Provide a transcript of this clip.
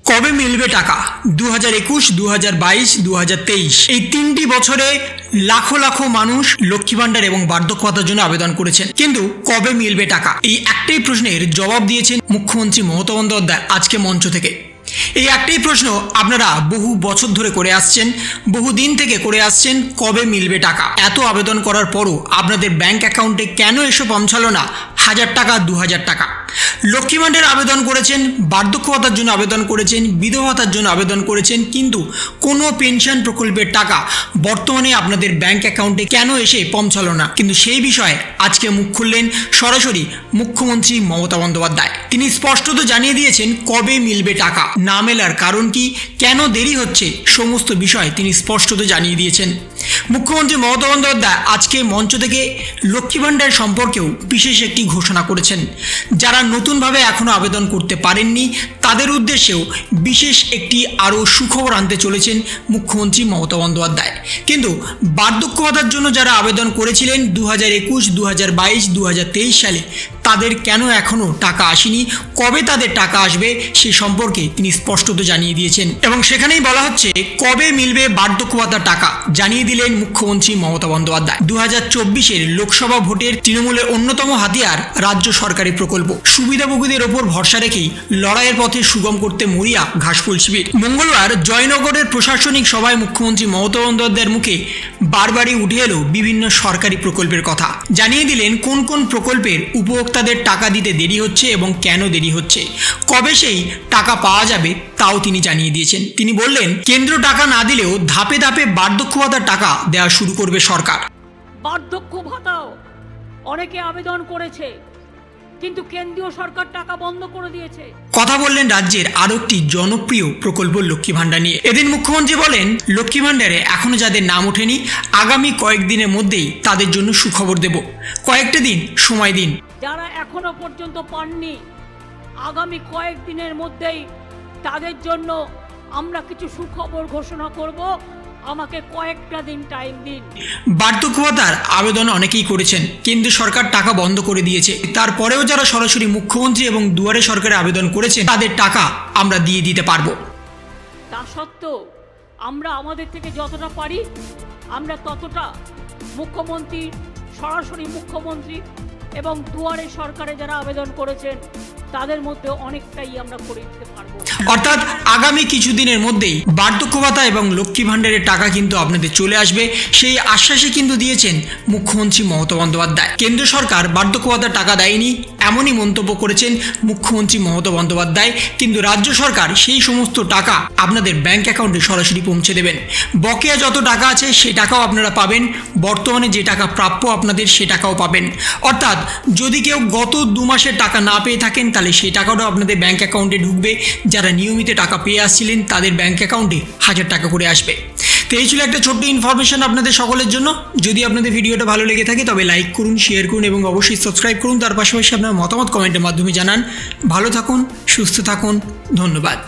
কবে মিলবে টাকা? 2021, 2022, 2023 এই তিনটি বছরে লাখো লাখো মানুষ লক্ষ্মী ভান্ডার এবং বার্ধক্য ভাতার জন্য আবেদন করেছেন, কিন্তু কবে মিলবে টাকা? এই একটাই প্রশ্নের জবাব দিয়েছেন মুখ্যমন্ত্রী মমতা বন্দ্যোপাধ্যায় আজকে মঞ্চ থেকে। এই একটাই প্রশ্ন আপনারা বহু বছর ধরে করে আসছেন, বহু দিন থেকে করে আসছেন, কবে মিলবে টাকা? এত আবেদন করার পরও আপনাদের ব্যাংক অ্যাকাউন্টে কেন এসে পৌঁছালো না 1000 টাকা, 2000 টাকা? লক্ষ্মী ভান্ডার আবেদন করেছেন, বার্ধক্য ভাতার জন্য আবেদন করেছেন, বিধবা ভাতার জন্য আবেদন করেছেন, কিন্তু কোনো পেনশন প্রকল্পের টাকা বর্তমানে আপনাদের ব্যাংক অ্যাকাউন্টে কেন এসে পৌঁছালো না? কিন্তু সেই বিষয়ে আজকে মুখ খুললেন সরাসরি মুখ্যমন্ত্রী মমতা বন্দ্যোপাধ্যায়। তিনি স্পষ্টত জানিয়ে দিয়েছেন কবে মিলবে টাকা, না মেলার কারণ কি, কেন দেরি হচ্ছে, সমস্ত বিষয় তিনি স্পষ্টত জানিয়ে দিয়েছেন। মুখ্যমন্ত্রী মমতা বন্দ্যোপাধ্যায় আজকে মঞ্চ থেকে লক্ষ্মী ভান্ডার সম্পর্কেও বিশেষ একটি ঘোষণা করেছেন। যারা নতুনভাবে এখনও আবেদন করতে পারেননি তাদের উদ্দেশ্যেও বিশেষ একটি আরও সুখবর আনতে চলেছেন মুখ্যমন্ত্রী মমতা বন্দ্যোপাধ্যায়। কিন্তু বার্ধক্য ভাতার জন্য যারা আবেদন করেছিলেন 2021, 2022, 2023 সালে, তাদের কেন এখনও টাকা আসেনি, কবে তাদের টাকা আসবে সে সম্পর্কে তিনি স্পষ্টত জানিয়ে দিয়েছেন। এবং সেখানেই বলা হচ্ছে কবে মিলবে বার্ধক্য ভাতার টাকা জানিয়ে দিলেন মুখ্যমন্ত্রী মমতা বন্দ্যোপাধ্যায়। 2024-এর লোকসভা ভোটের তৃণমূলের অন্যতম হাতিয়ার রাজ্য সরকারি প্রকল্প, সুবিধাভোগীদের ওপর ভরসা রেখেই লড়াইয়ের পথে সুগম করতে মরিয়া ঘাসফুল শিবির। মঙ্গলবার জয়নগরের প্রশাসনিক সভায় মুখ্যমন্ত্রী মমতা বন্দ্যোপাধ্যায়ের মুখে বারবারই উঠে এলো বিভিন্ন সরকারি প্রকল্পের কথা। জানিয়ে দিলেন কোন কোন প্রকল্পের উপভোক্তাদের টাকা দিতে দেরি হচ্ছে এবং কেন দেরি হচ্ছে, কবে সেই টাকা পাওয়া যাবে তাও তিনি জানিয়ে দিয়েছেন। তিনি বললেন, কেন্দ্র টাকা না দিলেও ধাপে ধাপে বার্ধক্য ভাতার টাকা দেওয়া শুরু করবে সরকার। বার্ধক্য ভাতাও অনেকে আবেদন করেছে, কিন্তু কেন্দ্রীয় সরকার টাকা বন্ধ করে দিয়েছে। কথা বললেন রাজ্যের আরো একটি জনপ্রিয় প্রকল্প লক্ষ্মী ভান্ডার নিয়ে। এদিন মুখ্যমন্ত্রী বলেন, লক্ষ্মী ভান্ডারে এখনো যাদের নাম ওঠেনি আগামী কয়েকদিনের মধ্যেই তাদের জন্য সুখবর দেব, কয়েকটা দিন সময় দিন। যারা এখনো পর্যন্ত পাননি আগামী কয়েকদিনের মধ্যেই তাদের জন্য আমরা কিছু সুখবর ঘোষণা করব, আমাকে কয়েকটা দিন টাইম দিন। বার্ধক্য ভাতার আবেদন অনেকেই করেছেন, কেন্দ্র সরকার টাকা বন্ধ করে দিয়েছে, তারপরেও যারা সরাসরি মুখ্যমন্ত্রী এবং দুয়ারে সরকারে আবেদন করেছেন তাদের টাকা আমরা দিয়ে দিতে পারবো। তা সত্ত্বেও আমরা আমাদের থেকে যতটা পারি আমরা ততটা মুখ্যমন্ত্রী, সরাসরি মুখ্যমন্ত্রী এবং দুয়ারে সরকারে যারা আবেদন করেছেন তাদের মধ্যে অনেকটাই আমরা করে দিতে পারবো। অর্থাৎ আগামী কিছুদিনের মধ্যেই বার্ধক্য ভাতা এবং লক্ষ্মী ভান্ডারের টাকা কিন্তু আপনাদের চলে আসবে, সেই আশ্বাসই কিন্তু দিয়েছেন মুখ্যমন্ত্রী মমতা বন্দ্যোপাধ্যায়। কেন্দ্র সরকার বার্ধক্য ভাতার টাকা দেয়নি এমনই মন্তব্য করেছেন মুখ্যমন্ত্রী মমতা বন্দ্যোপাধ্যায়, কিন্তু রাজ্য সরকার সেই সমস্ত টাকা আপনাদের ব্যাংক অ্যাকাউন্টে সরাসরি পৌঁছে দেবেন। বকেয়া যত টাকা আছে সেই টাকাও আপনারা পাবেন, বর্তমানে যে টাকা প্রাপ্য আপনাদের সে টাকাও পাবেন। অর্থাৎ যদি কেউ গত 2 মাসের টাকা না পেয়ে থাকেন তাহলে সেই টাকাটাও আপনাদের ব্যাংক অ্যাকাউন্টে ঢুকবে। যারা নিয়মিত টাকা পেয়ে আসছিলেন তাদের ব্যাংক অ্যাকাউন্টে 1000 টাকা করে আসবে। তো এই ছিল একটা ছোট্ট ইনফরমেশন আপনাদের সকলের জন্য। যদি আপনাদের ভিডিওটা ভালো লেগে থাকে তবে লাইক করুন, শেয়ার করুন এবং অবশ্যই সাবস্ক্রাইব করুন। তার পাশাপাশি আপনার মতামত কমেন্টের মাধ্যমে জানান। ভালো থাকুন, সুস্থ থাকুন, ধন্যবাদ।